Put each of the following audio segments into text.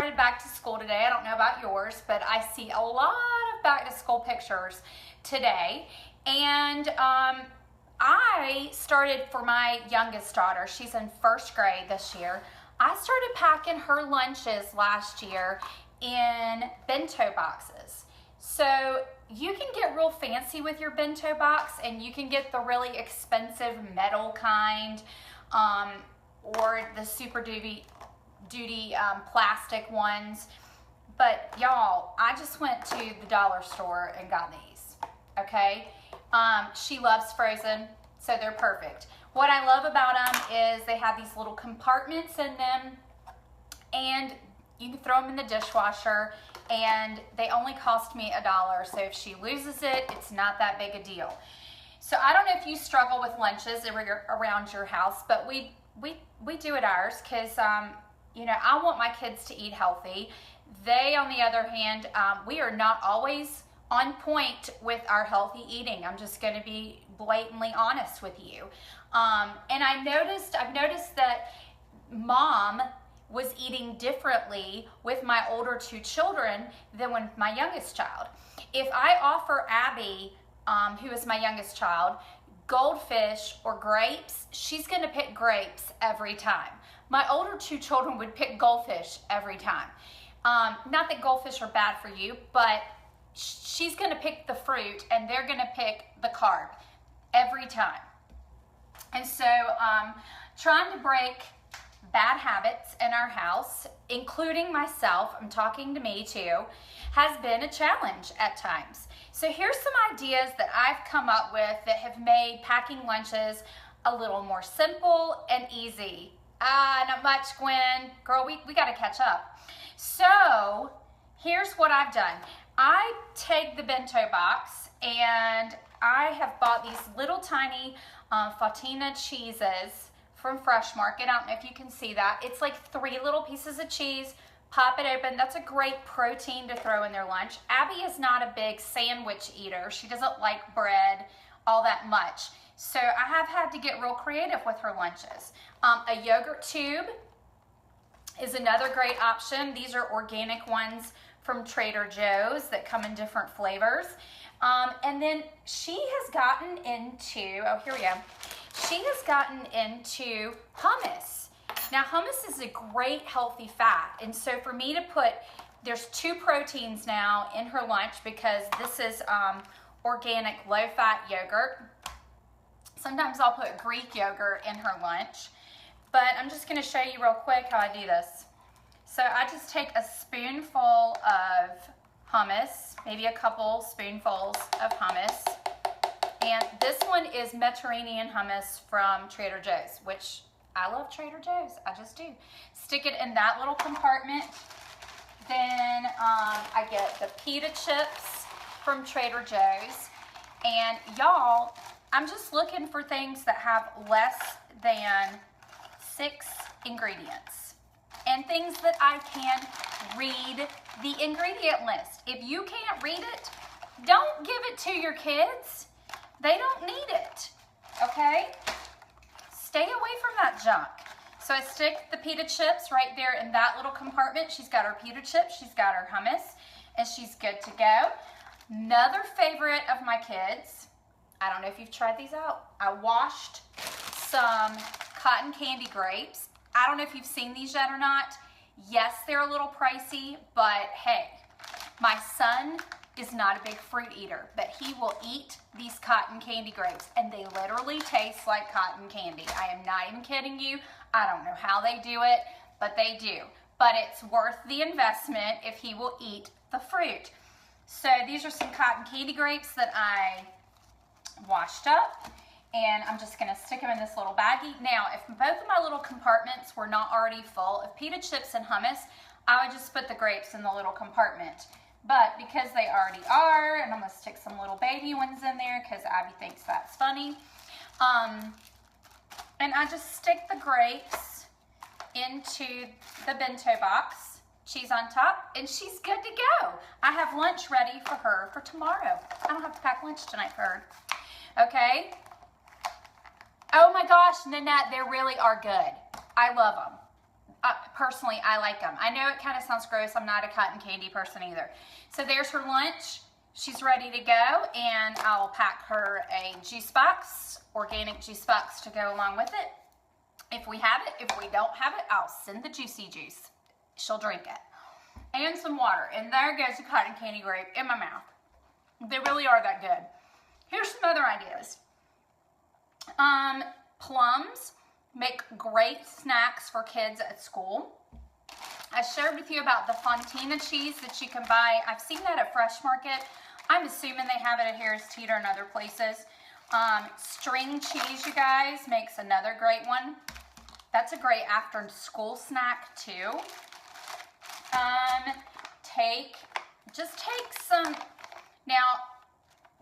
started back to school today. I don't know about yours, but I see a lot of back to school pictures today. And I started for my youngest daughter. She's in first grade this year. I started packing her lunches last year in bento boxes. So you can get real fancy with your bento box, and you can get the really expensive metal kind, or the super duty plastic ones. But y'all, I just went to the dollar store and got these, okay? She loves frozen, so they're perfect. What I love about them is they have these little compartments in them, and you can throw them in the dishwasher, and they only cost me $1. So if she loses it, it's not that big a deal. So I don't know if you struggle with lunches around your house, but we do at ours because, you know, I want my kids to eat healthy. They, on the other hand, we are not always on point with our healthy eating. I'm just going to be blatantly honest with you. And I've noticed that Mom was eating differently with my older two children than with my youngest child. If I offer Abby, who is my youngest child, goldfish or grapes, she's going to pick grapes every time. My older two children would pick goldfish every time. Not that goldfish are bad for you, but she's going to pick the fruit and they're going to pick the carb every time. And so trying to break bad habits in our house, including myself, I'm talking to me too, has been a challenge at times. So here's some ideas that I've come up with that have made packing lunches a little more simple and easy. Not much, Gwen. Girl, we got to catch up. So here's what I've done. I take the bento box and I have bought these little tiny Fatina cheeses from Fresh Market. I don't know if you can see that. It's like 3 little pieces of cheese. Pop it open. That's a great protein to throw in their lunch. Abby is not a big sandwich eater. She doesn't like bread all that much. So I have had to get real creative with her lunches. A yogurt tube is another great option. These are organic ones from Trader Joe's that come in different flavors. And then she has gotten into, oh, here we go. She has gotten into hummus. Now, hummus is a great healthy fat. And so for me to put, there's 2 proteins now in her lunch because this is organic low-fat yogurt. Sometimes I'll put Greek yogurt in her lunch. But I'm just going to show you real quick how I do this. So I just take a spoonful of hummus, maybe a couple spoonfuls of hummus. And this one is Mediterranean hummus from Trader Joe's, which I love Trader Joe's. I just do. Stick it in that little compartment. Then I get the pita chips from Trader Joe's. And y'all, I'm just looking for things that have less than 6 ingredients and things that I can read the ingredient list. If you can't read it, don't give it to your kids. They don't need it, okay? Stay away from that junk. So I stick the pita chips right there in that little compartment. She's got her pita chips, she's got her hummus, and she's good to go. Another favorite of my kids, I don't know if you've tried these out. I washed some cotton candy grapes. I don't know if you've seen these yet or not. Yes, they're a little pricey, but hey, my son is not a big fruit eater, but he will eat these cotton candy grapes, and they literally taste like cotton candy. I am not even kidding you. I don't know how they do it, but they do. But it's worth the investment if he will eat the fruit. So these are some cotton candy grapes that I washed up, and I'm just gonna stick them in this little baggie. Now, if both of my little compartments were not already full of pita chips and hummus, I would just put the grapes in the little compartment. But because they already are, and I'm gonna stick some little baby ones in there because Abby thinks that's funny. And I just stick the grapes into the bento box, cheese on top, and she's good to go. I have lunch ready for her for tomorrow. I don't have to pack lunch tonight for her. Okay? Oh my gosh, Nanette, they really are good. I love them. personally, I like them. I know it kind of sounds gross. I'm not a cotton candy person either. So there's her lunch. She's ready to go, and I'll pack her a juice box, organic juice box to go along with it. If we have it, if we don't have it, I'll send the juicy juice. She'll drink it. And some water. And there goes the cotton candy grape in my mouth. They really are that good. Here's some other ideas. Plums make great snacks for kids at school. I shared with you about the Fontina cheese that you can buy. I've seen that at Fresh Market. I'm assuming they have it at Harris Teeter and other places. String cheese, you guys, makes another great one. That's a great after school snack too. Just take some, now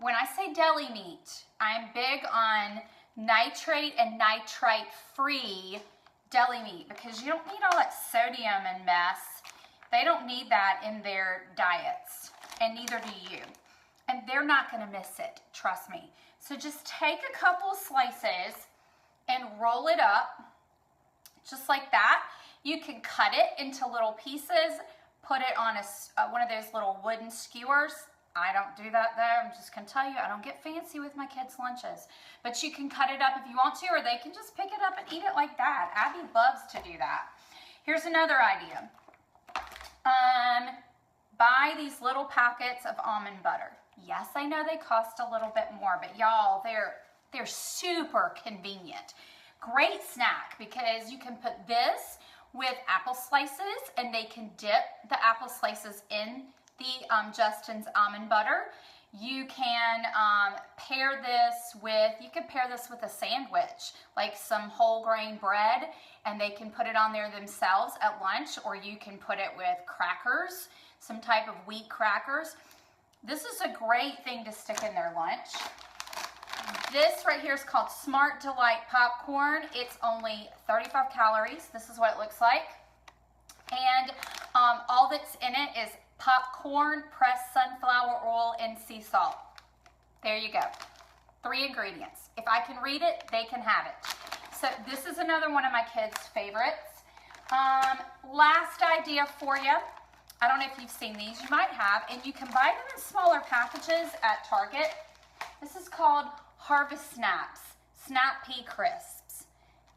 when I say deli meat, I'm big on nitrate and nitrite free deli meat because you don't need all that sodium and mess. They don't need that in their diets, and neither do you. And they're not gonna miss it, trust me. So just take a couple slices and roll it up, just like that. You can cut it into little pieces, put it on one of those little wooden skewers. I don't do that though. I'm just gonna tell you, I don't get fancy with my kids' lunches. But you can cut it up if you want to, or they can just pick it up and eat it like that. Abby loves to do that. Here's another idea. Buy these little packets of almond butter. Yes, I know they cost a little bit more, but y'all, they're super convenient. Great snack because you can put this with apple slices, and they can dip the apple slices in the Justin's almond butter. You can pair this with a sandwich, like some whole grain bread, and they can put it on there themselves at lunch, or you can put it with crackers, some type of wheat crackers. This is a great thing to stick in their lunch. This right here is called Smart Delight Popcorn. It's only 35 calories. This is what it looks like. And all that's in it is popcorn, pressed sunflower oil, and sea salt. There you go. 3 ingredients. If I can read it, they can have it. So this is another one of my kids' favorites. Last idea for you. I don't know if you've seen these. You might have. And you can buy them in smaller packages at Target. This is called Harvest Snaps, Snap Pea Crisps.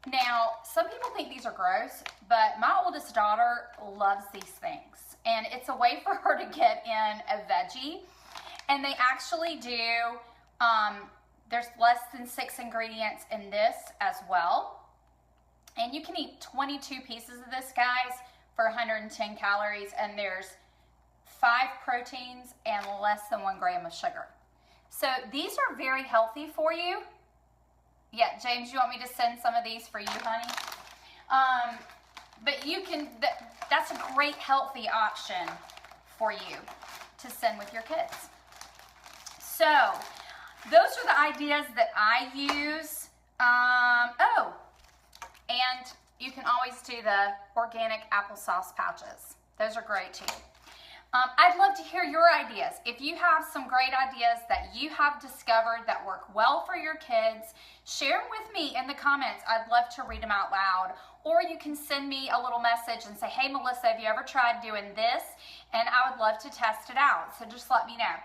Now, some people think these are gross, but my oldest daughter loves these things. And it's a way for her to get in a veggie. And they actually do, there's less than 6 ingredients in this as well. And you can eat 22 pieces of this, guys, for 110 calories. And there's 5 proteins and less than 1 gram of sugar. So these are very healthy for you. Yeah, James, you want me to send some of these for you, honey? But you can, that's a great healthy option for you to send with your kids. So those are the ideas that I use. And you can always do the organic applesauce pouches. Those are great too. I'd love to hear your ideas. If you have some great ideas that you have discovered that work well for your kids, share them with me in the comments. I'd love to read them out loud. Or you can send me a little message and say, hey, Melissa, have you ever tried doing this? And I would love to test it out. So just let me know.